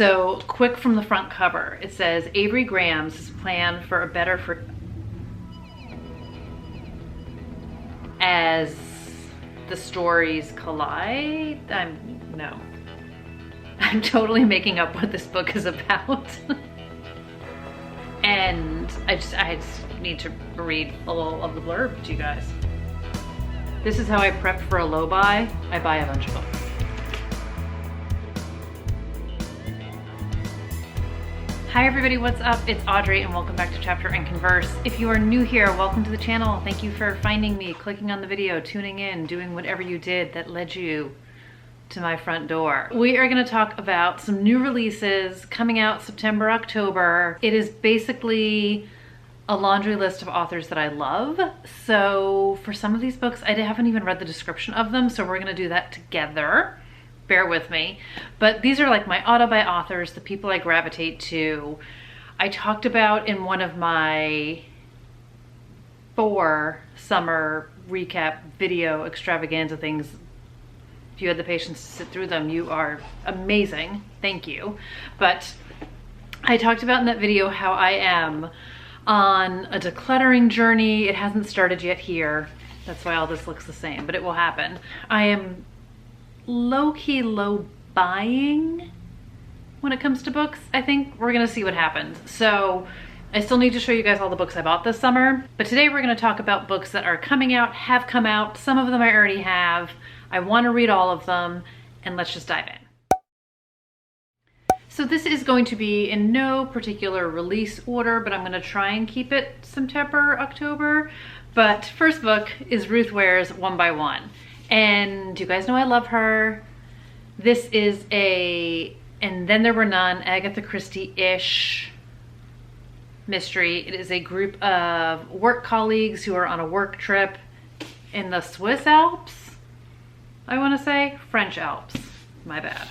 So quick from the front cover, it says Avery Graham's plan for a better as the stories collide. I'm totally making up what this book is about. And I just need to read a little of the blurb to you guys. This is how I prep for a low buy. I buy a bunch of books. Hi everybody, what's up? It's Audrey and welcome back to Chapter and Converse. If you are new here, welcome to the channel. Thank you for finding me, clicking on the video, tuning in, doing whatever you did that led you to my front door. We are going to talk about some new releases coming out September, October. It is basically a laundry list of authors that I love. So for some of these books, I haven't even read the description of them, so we're going to do that together. Bear with me. But these are like my auto-buy authors, the people I gravitate to. I talked about in one of my 4 summer recap video extravaganza things. If you had the patience to sit through them, you are amazing. Thank you. But I talked about in that video how I am on a decluttering journey. It hasn't started yet here. That's why all this looks the same, but it will happen. I am low-key low buying when it comes to books. I think we're gonna see what happens. So I still need to show you guys all the books I bought this summer, but today we're gonna talk about books that are coming out, have come out. Some of them I already have. I want to read all of them, and let's just dive in. So this is going to be in no particular release order, but I'm going to try and keep it September, October. But first book is Ruth Ware's One by One. And you guys know I love her. This is a And Then There Were None, Agatha Christie-ish mystery. It is a group of work colleagues who are on a work trip in the Swiss Alps. I want to say French Alps. My bad.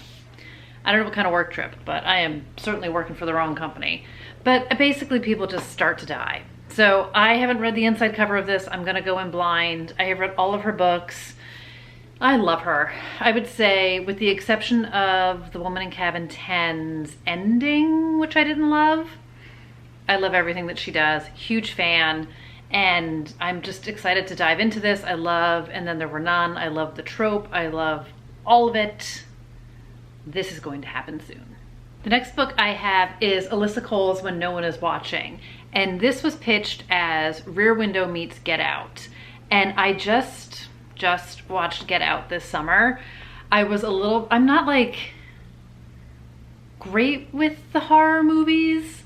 I don't know what kind of work trip, but I am certainly working for the wrong company. But basically people just start to die. So I haven't read the inside cover of this. I'm going to go in blind. I have read all of her books. I love her. I would say with the exception of The Woman in Cabin 10's ending, which I didn't love, I love everything that she does. Huge fan. And I'm just excited to dive into this. I love And Then There Were None. I love the trope. I love all of it. This is going to happen soon. The next book I have is Alyssa Cole's When No One Is Watching. And this was pitched as Rear Window meets Get Out. And I just watched Get Out this summer. I'm not like great with the horror movies.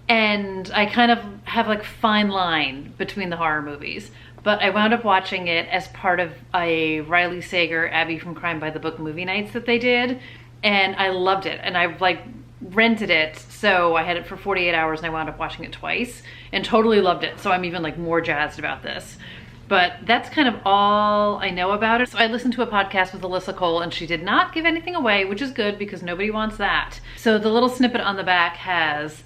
And I kind of have like fine line between the horror movies, but I wound up watching it as part of a Riley Sager, Abby from Crime by the Book movie nights that they did. And I loved it. And I like rented it. So I had it for 48 hours and I wound up watching it twice and totally loved it. So I'm even like more jazzed about this. But that's kind of all I know about it. So I listened to a podcast with Alyssa Cole and she did not give anything away, which is good because nobody wants that. So the little snippet on the back has,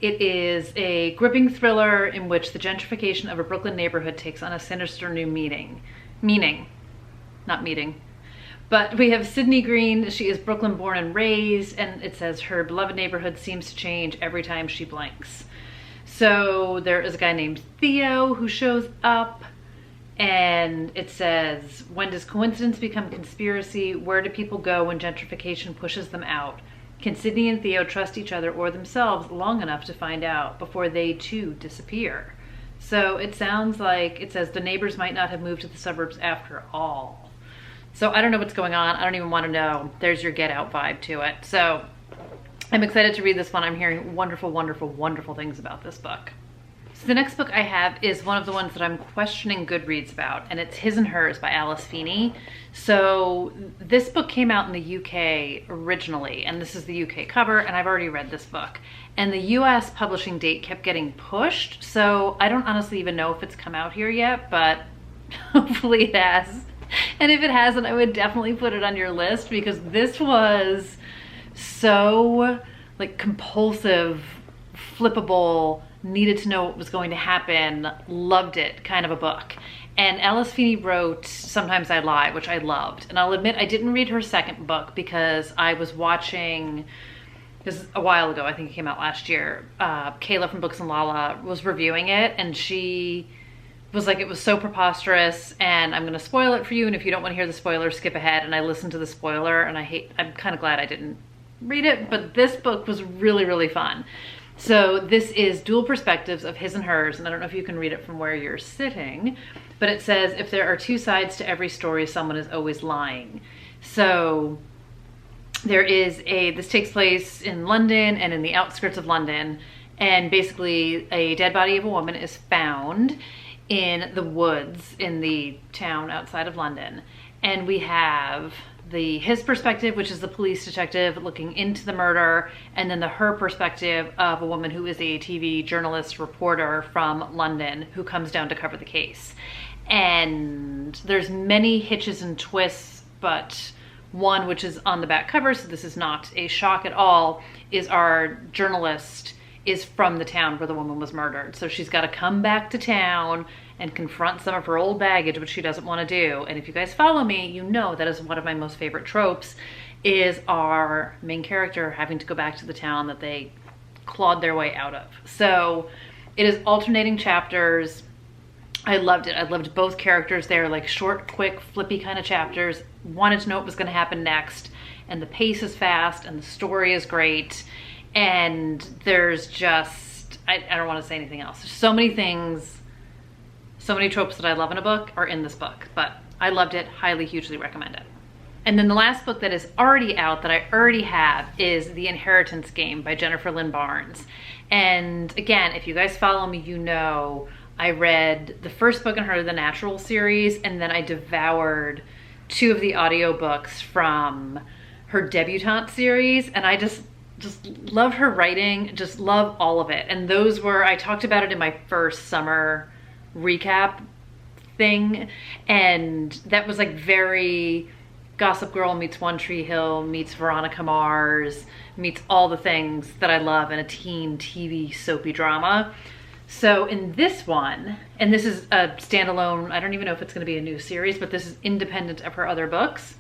it is a gripping thriller in which the gentrification of a Brooklyn neighborhood takes on a sinister new meaning. But we have Sydney Green. She is Brooklyn born and raised, and it says her beloved neighborhood seems to change every time she blinks. So there is a guy named Theo who shows up, and it says, when does coincidence become conspiracy? Where do people go when gentrification pushes them out? Can Sydney and Theo trust each other or themselves long enough to find out before they too disappear? So it sounds like it says the neighbors might not have moved to the suburbs after all. So I don't know what's going on. I don't even want to know. There's your Get Out vibe to it. So I'm excited to read this one. I'm hearing wonderful, wonderful, wonderful things about this book. So the next book I have is one of the ones that I'm questioning Goodreads about, and it's His and Hers by Alice Feeney. So this book came out in the UK originally, and this is the UK cover, and I've already read this book. And the US publishing date kept getting pushed, so I don't honestly even know if it's come out here yet, but hopefully it has. And if it hasn't, I would definitely put it on your list because this was so like compulsive, flippable, needed to know what was going to happen, loved it kind of a book. And Alice Feeney wrote Sometimes I Lie, which I loved. And I'll admit I didn't read her second book because I was watching, this is a while ago, I think it came out last year, Kayla from Books and Lala was reviewing it, and she was like, it was so preposterous, and I'm gonna spoil it for you, and if you don't want to hear the spoiler, skip ahead. And I listened to the spoiler, and I'm kind of glad I didn't read it, but this book was really, really fun. So this is Dual Perspectives of His and Hers, and I don't know if you can read it from where you're sitting, but it says, if there are two sides to every story, someone is always lying. So this takes place in London and in the outskirts of London, and basically a dead body of a woman is found in the woods in the town outside of London. And we have his perspective, which is the police detective looking into the murder, and then her perspective of a woman who is a TV journalist reporter from London who comes down to cover the case. And there's many hitches and twists, but one, which is on the back cover, so this is not a shock at all, is our journalist is from the town where the woman was murdered. So she's got to come back to town and confront some of her old baggage, which she doesn't want to do. And if you guys follow me, you know that is one of my most favorite tropes, is our main character having to go back to the town that they clawed their way out of. So it is alternating chapters. I loved it. I loved both characters. They're like short, quick, flippy kind of chapters. Wanted to know what was going to happen next. And the pace is fast and the story is great. And there's just, I don't want to say anything else. There's so many things, so many tropes that I love in a book are in this book. But I loved it. Highly, hugely recommend it. And then the last book that is already out that I already have is The Inheritance Game by Jennifer Lynn Barnes. And again, if you guys follow me, you know I read the first book in her The Natural series, and then I devoured 2 of the audiobooks from her debutante series, and I just love her writing, just love all of it. And those were, I talked about it in my first summer recap thing, and that was like very Gossip Girl meets One Tree Hill meets Veronica Mars meets all the things that I love in a teen TV soapy drama. So in this one, and this is a standalone, I don't even know if it's going to be a new series, but this is independent of her other books.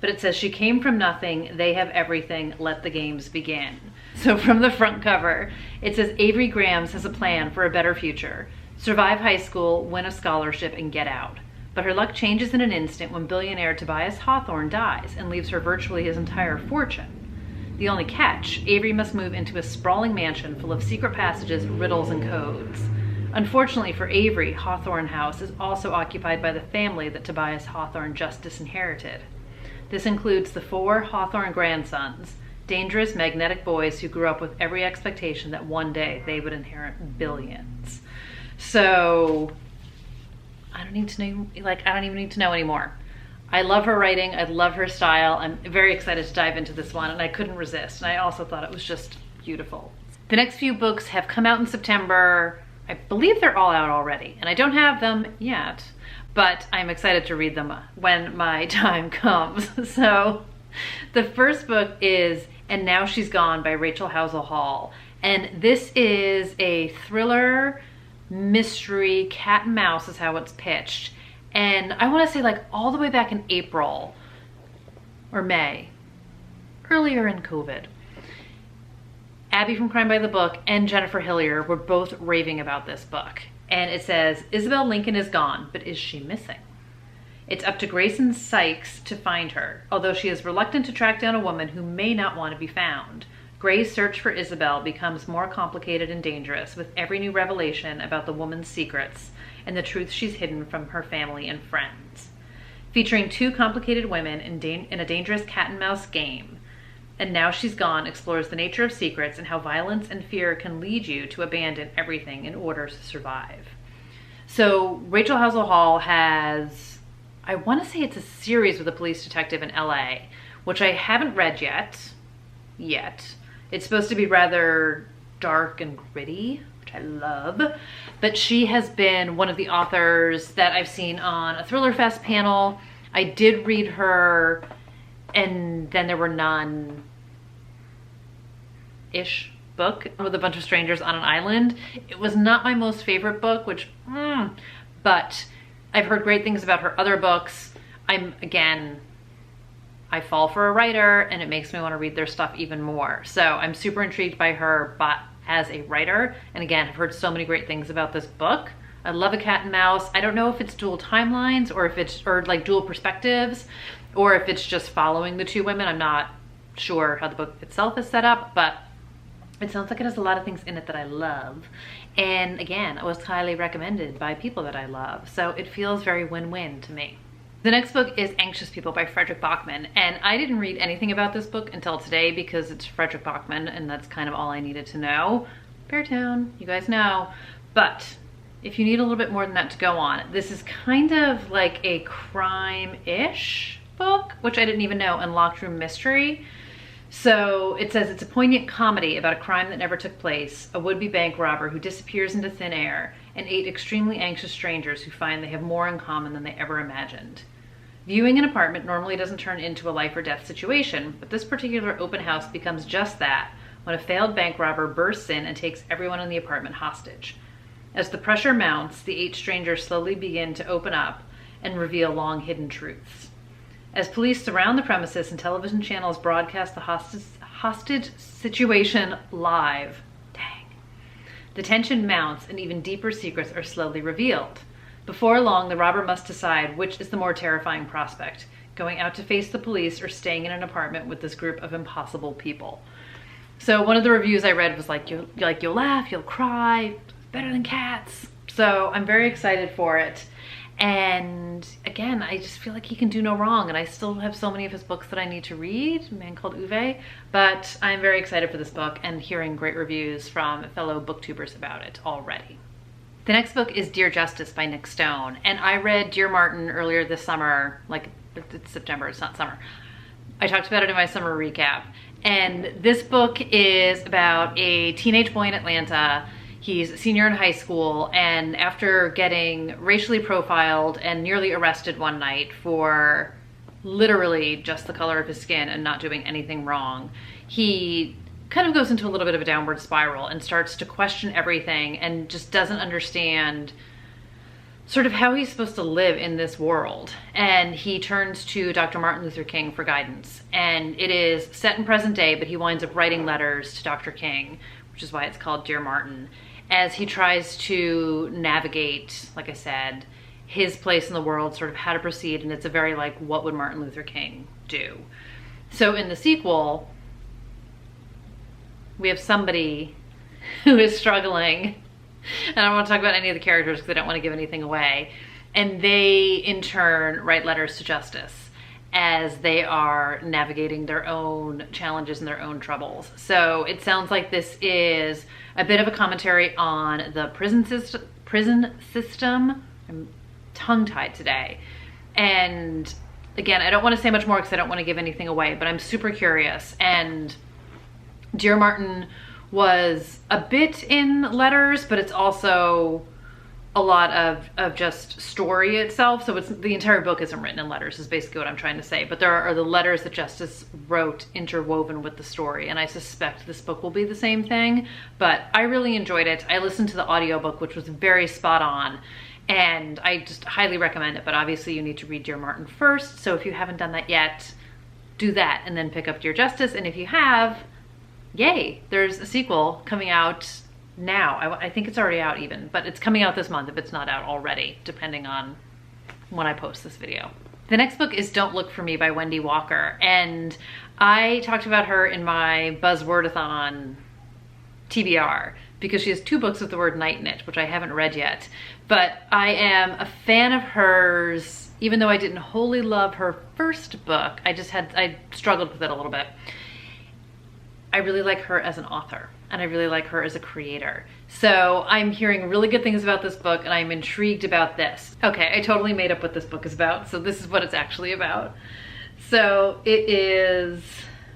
But it says, she came from nothing, they have everything, let the games begin. So from the front cover, it says, Avery Grams has a plan for a better future. Survive high school, win a scholarship, and get out. But her luck changes in an instant when billionaire Tobias Hawthorne dies and leaves her virtually his entire fortune. The only catch, Avery must move into a sprawling mansion full of secret passages, riddles, and codes. Unfortunately for Avery, Hawthorne House is also occupied by the family that Tobias Hawthorne just disinherited. This includes the 4 Hawthorne grandsons, dangerous, magnetic boys who grew up with every expectation that one day they would inherit billions. So I don't need to know, I don't even need to know anymore. I love her writing. I love her style. I'm very excited to dive into this one, and I couldn't resist. And I also thought it was just beautiful. The next few books have come out in September. I believe they're all out already, and I don't have them yet, but I'm excited to read them when my time comes. So the first book is And Now She's Gone by Rachel Hasselhall. And this is a thriller, mystery, cat and mouse is how it's pitched. And I want to say like all the way back in April or May, earlier in COVID, Abby from Crime by the Book and Jennifer Hillier were both raving about this book. And it says, Isabel Lincoln is gone, but is she missing? It's up to Grayson Sykes to find her, although she is reluctant to track down a woman who may not want to be found. Gray's search for Isabel becomes more complicated and dangerous with every new revelation about the woman's secrets and the truth she's hidden from her family and friends. Featuring 2 complicated women in a dangerous cat and mouse game, And Now She's Gone explores the nature of secrets and how violence and fear can lead you to abandon everything in order to survive. So Rachel Hasselhall has, I want to say it's a series with a police detective in LA, which I haven't read yet. It's supposed to be rather dark and gritty, which I love. But she has been one of the authors that I've seen on a Thriller Fest panel. I did read her And Then There Were None-ish book with a bunch of strangers on an island. It was not my most favorite book, but I've heard great things about her other books. I fall for a writer and it makes me want to read their stuff even more. So I'm super intrigued by her, but as a writer, and again, I've heard so many great things about this book. I love a cat and mouse. I don't know if it's dual timelines or if it's, or like dual perspectives, or if it's just following the two women. I'm not sure how the book itself is set up, but it sounds like it has a lot of things in it that I love. And again, it was highly recommended by people that I love. So it feels very win-win to me. The next book is Anxious People by Frederick Bachmann. And I didn't read anything about this book until today because it's Frederick Bachmann and that's kind of all I needed to know. Beartown, you guys know. But if you need a little bit more than that to go on, this is kind of like a crime-ish book, which I didn't even know, and locked room mystery. So it says it's a poignant comedy about a crime that never took place, a would-be bank robber who disappears into thin air, and 8 extremely anxious strangers who find they have more in common than they ever imagined. Viewing an apartment normally doesn't turn into a life or death situation, but this particular open house becomes just that when a failed bank robber bursts in and takes everyone in the apartment hostage. As the pressure mounts, the 8 strangers slowly begin to open up and reveal long-hidden truths. As police surround the premises and television channels broadcast the hostage situation live, dang, the tension mounts and even deeper secrets are slowly revealed. Before long, the robber must decide which is the more terrifying prospect, going out to face the police or staying in an apartment with this group of impossible people. So one of the reviews I read was like, you'll laugh, you'll cry, better than cats. So I'm very excited for it. And again, I just feel like he can do no wrong, and I still have so many of his books that I need to read, A Man Called Uwe, but I'm very excited for this book and hearing great reviews from fellow booktubers about it already. The next book is Dear Justice by Nick Stone, and I read Dear Martin earlier this summer, like it's September, it's not summer. I talked about it in my summer recap, and this book is about a teenage boy in Atlanta. He's a senior in high school, and after getting racially profiled and nearly arrested one night for literally just the color of his skin and not doing anything wrong, he kind of goes into a little bit of a downward spiral and starts to question everything and just doesn't understand sort of how he's supposed to live in this world. And he turns to Dr. Martin Luther King for guidance. And it is set in present day, but he winds up writing letters to Dr. King, which is why it's called Dear Martin, as he tries to navigate, like I said, his place in the world, sort of how to proceed. And it's a very like, what would Martin Luther King do? So in the sequel, we have somebody who is struggling, and I don't want to talk about any of the characters because I don't want to give anything away, and they in turn write letters to justice as they are navigating their own challenges and their own troubles. So it sounds like this is a bit of a commentary on the prison system. I'm tongue-tied today. And again, I don't want to say much more because I don't want to give anything away, but I'm super curious. And Dear Martin was a bit in letters, but it's also a lot of just story itself. So it's, the entire book isn't written in letters is basically what I'm trying to say. But there are the letters that Justice wrote interwoven with the story. And I suspect this book will be the same thing, but I really enjoyed it. I listened to the audiobook, which was very spot on, and I just highly recommend it. But obviously you need to read Dear Martin first. So if you haven't done that yet, do that and then pick up Dear Justice. And if you have, yay, there's a sequel coming out now. I think it's already out even, but it's coming out this month if it's not out already, depending on when I post this video. The next book is Don't Look For Me by Wendy Walker, and I talked about her in my Buzzwordathon TBR because she has 2 books with the word night in it, which I haven't read yet. But I am a fan of hers, even though I didn't wholly love her first book. I struggled with it a little bit. I really like her as an author, and I really like her as a creator. So I'm hearing really good things about this book, and I'm intrigued about this. Okay, I totally made up what this book is about, so this is what it's actually about. So it is,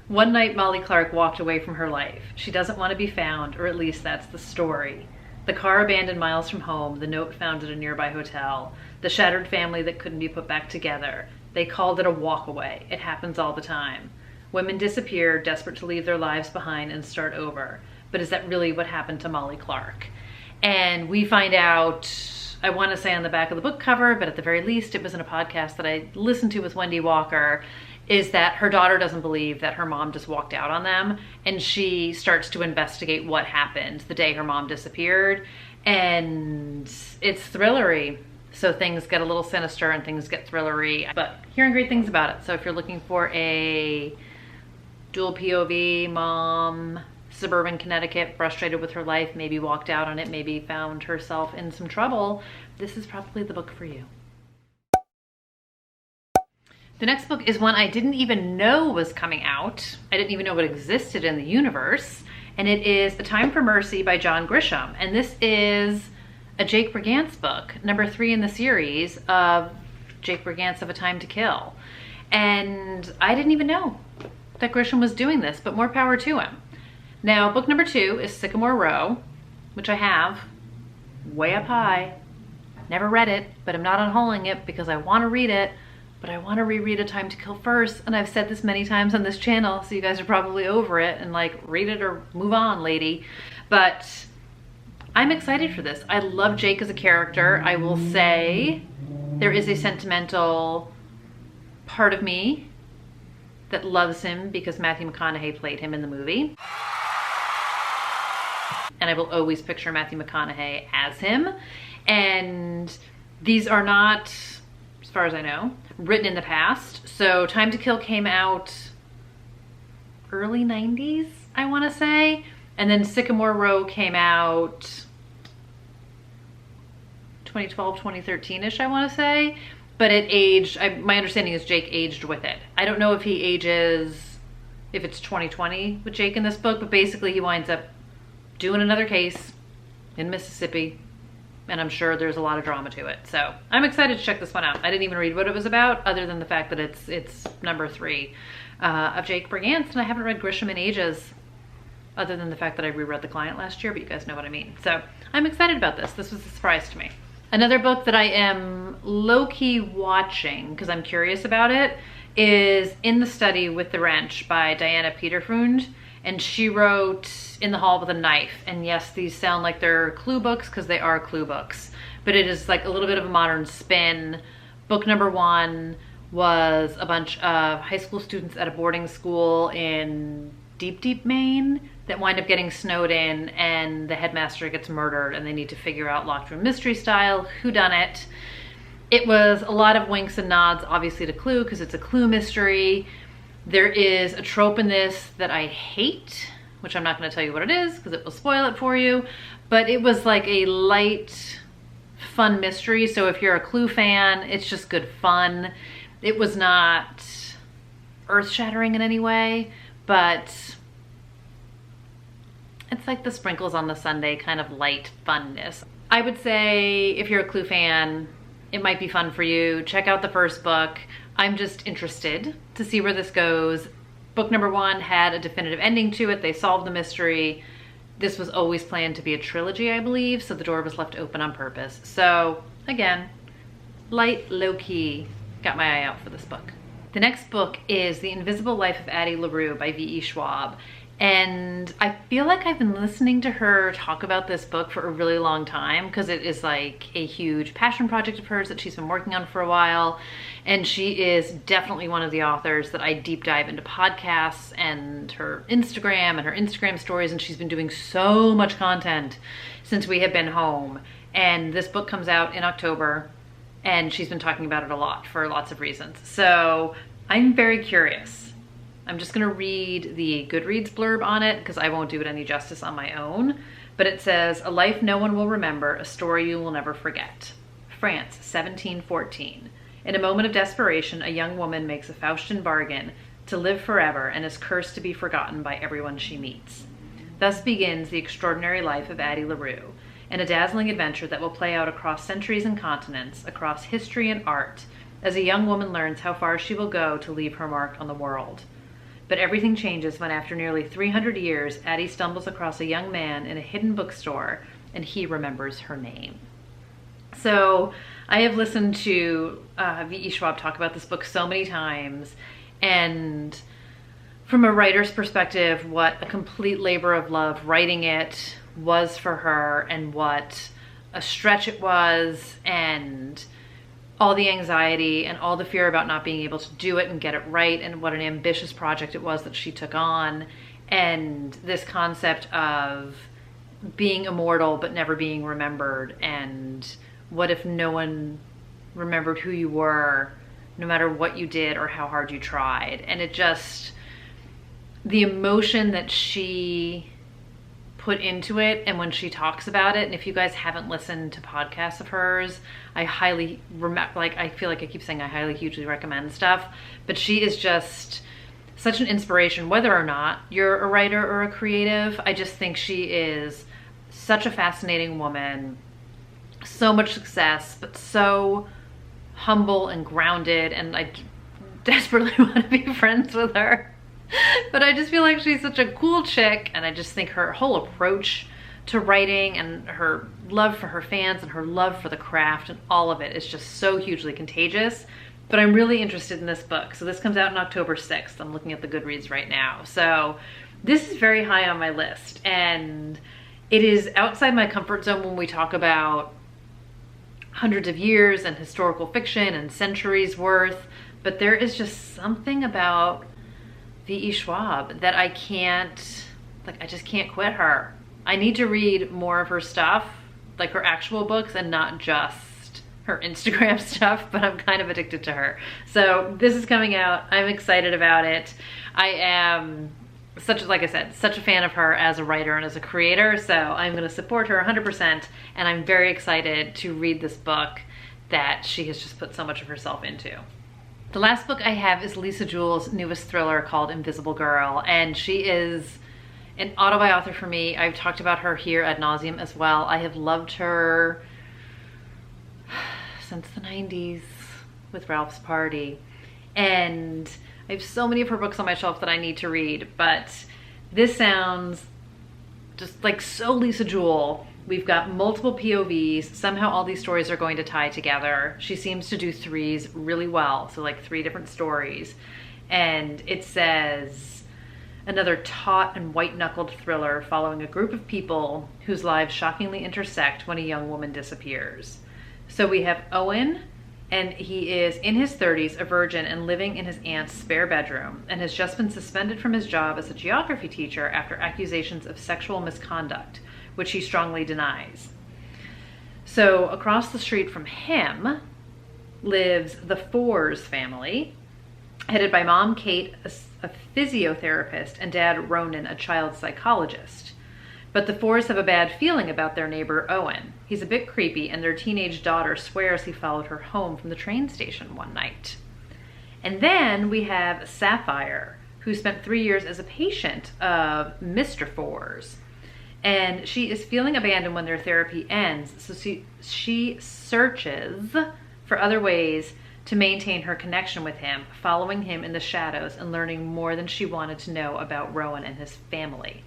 one night Molly Clark walked away from her life. She doesn't want to be found, or at least that's the story. The car abandoned miles from home, the note found at a nearby hotel, the shattered family that couldn't be put back together. They called it a walkaway. It happens all the time. Women disappear, desperate to leave their lives behind and start over. But is that really what happened to Molly Clark? And we find out I want to say on the back of the book cover, but at the very least it was in a podcast that I listened to with Wendy Walker, is that her daughter doesn't believe that her mom just walked out on them, and she starts to investigate what happened the day her mom disappeared, and it's thrillery. So things get a little sinister and things get thrillery, but hearing great things about it. So if you're looking for a dual POV mom, suburban Connecticut, frustrated with her life, maybe walked out on it, maybe found herself in some trouble, this is probably the book for you. The next book is one I didn't even know was coming out. I didn't even know it existed in the universe. And it is A Time for Mercy by John Grisham. And this is a Jake Brigance book, number 3 in the series of Jake Brigance of A Time to Kill. And I didn't even know that Grisham was doing this, but more power to him. Now, book number 2 is Sycamore Row, which I have way up high. Never read it, but I'm not unhauling it because I want to read it. But I want to reread A Time to Kill first, and I've said this many times on this channel, so you guys are probably over it and like, read it or move on, lady. But I'm excited for this. I love Jake as a character. I will say there is a sentimental part of me that loves him because Matthew McConaughey played him in the movie. And I will always picture Matthew McConaughey as him. And these are not, as far as I know, written in the past. So Time to Kill came out early 90s, I want to say. And then Sycamore Row came out 2012, 2013-ish, I want to say. But it aged, my understanding is Jake aged with it. I don't know if he ages, if it's 2020 with Jake in this book, but basically he winds up doing another case in Mississippi. And I'm sure there's a lot of drama to it. So I'm excited to check this one out. I didn't even read what it was about, other than the fact that it's number 3 of Jake Brigance, and I haven't read Grisham in ages, other than the fact that I reread The Client last year, but you guys know what I mean. So I'm excited about this. This was a surprise to me. Another book that I am low-key watching, because I'm curious about it, is In the Study with the Wrench by Diana Peterfund. And she wrote In the Hall with a Knife. And yes, these sound like they're clue books because they are clue books. But it is like a little bit of a modern spin. Book number 1 was a bunch of high school students at a boarding school in deep, deep Maine that wind up getting snowed in, and the headmaster gets murdered, and they need to figure out locked room mystery style whodunit. It was a lot of winks and nods, obviously, to Clue because it's a Clue mystery. There is a trope in this that I hate, which I'm not going to tell you what it is because it will spoil it for you, but it was like a light, fun mystery. So if you're a Clue fan, it's just good fun. It was not earth-shattering in any way, but it's like the sprinkles on the sundae kind of light funness. I would say if you're a Clue fan, it might be fun for you. Check out the first book. I'm just interested to see where this goes. Book number 1 had a definitive ending to it. They solved the mystery. This was always planned to be a trilogy, I believe, so the door was left open on purpose. So again, light, low-key, got my eye out for this book. The next book is The Invisible Life of Addie Laru by V.E. Schwab. And I feel like I've been listening to her talk about this book for a really long time because it is like a huge passion project of hers that she's been working on for a while. And she is definitely one of the authors that I deep dive into podcasts and her Instagram stories. And she's been doing so much content since we have been home. And this book comes out in October, and she's been talking about it a lot for lots of reasons. So I'm very curious. I'm just gonna read the Goodreads blurb on it because I won't do it any justice on my own. But it says, "A life no one will remember, a story you will never forget. France, 1714. In a moment of desperation, a young woman makes a Faustian bargain to live forever and is cursed to be forgotten by everyone she meets. Thus begins the extraordinary life of Addie Laru, and a dazzling adventure that will play out across centuries and continents, across history and art, as a young woman learns how far she will go to leave her mark on the world. But everything changes when, after nearly 300 years, Addie stumbles across a young man in a hidden bookstore, and he remembers her name." So I have listened to V.E. Schwab talk about this book so many times, and from a writer's perspective, what a complete labor of love writing it was for her, and what a stretch it was, and all the anxiety and all the fear about not being able to do it and get it right, and what an ambitious project it was that she took on, and this concept of being immortal but never being remembered, and what if no one remembered who you were, no matter what you did or how hard you tried. And it just, the emotion that she put into it, and when she talks about it, and if you guys haven't listened to podcasts of hers, I highly I feel like I keep saying I highly hugely recommend stuff, but she is just such an inspiration, whether or not you're a writer or a creative. I just think she is such a fascinating woman, so much success, but so humble and grounded, and I desperately want to be friends with her. But I just feel like she's such a cool chick, and I just think her whole approach to writing and her love for her fans and her love for the craft and all of it is just so hugely contagious. But I'm really interested in this book. So this comes out on October 6th. I'm looking at the Goodreads right now. So this is very high on my list, and it is outside my comfort zone when we talk about hundreds of years and historical fiction and centuries worth, but there is just something about V.E. Schwab that I just can't quit her. I need to read more of her stuff, like her actual books, and not just her Instagram stuff, but I'm kind of addicted to her. So this is coming out. I'm excited about it. I am like I said, such a fan of her as a writer and as a creator, so I'm going to support her 100%, and I'm very excited to read this book that she has just put so much of herself into. The last book I have is Lisa Jewell's newest thriller called Invisible Girl, and she is an autobi author for me. I've talked about her here ad nauseum as well. I have loved her since the 90s with Ralph's Party, and I have so many of her books on my shelf that I need to read, but this sounds just like so Lisa Jewell. We've got multiple POVs. Somehow all these stories are going to tie together. She seems to do threes really well, so like 3 different stories. And it says, another taut and white-knuckled thriller following a group of people whose lives shockingly intersect when a young woman disappears. So we have Owen, and he is in his 30s, a virgin, and living in his aunt's spare bedroom, and has just been suspended from his job as a geography teacher after accusations of sexual misconduct, which he strongly denies. So across the street from him lives the Fores family, headed by Mom Kate, a physiotherapist, and Dad Ronan, a child psychologist. But the Fores have a bad feeling about their neighbor Owen. He's a bit creepy, and their teenage daughter swears he followed her home from the train station one night. And then we have Sapphire, who spent 3 years as a patient of Mr. Fores. And she is feeling abandoned when their therapy ends, so she searches for other ways to maintain her connection with him, following him in the shadows and learning more than she wanted to know about Rowan and his family.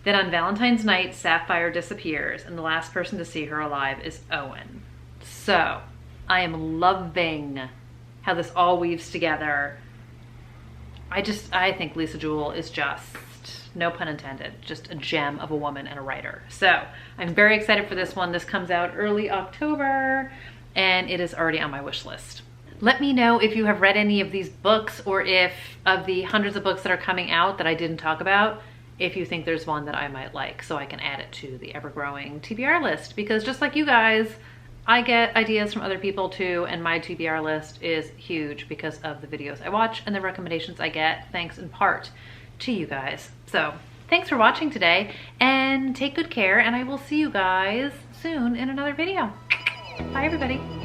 Then on Valentine's night, Sapphire disappears, and the last person to see her alive is Owen. So I am loving how this all weaves together. I think Lisa Jewell is just, no pun intended, just a gem of a woman and a writer. So I'm very excited for this one. This comes out early October, and it is already on my wish list. Let me know if you have read any of these books, or if of the hundreds of books that are coming out that I didn't talk about, if you think there's one that I might like, so I can add it to the ever-growing TBR list. Because just like you guys, I get ideas from other people too, and my TBR list is huge because of the videos I watch and the recommendations I get, thanks in part to you guys. So thanks for watching today, and take good care, and I will see you guys soon in another video. Bye everybody.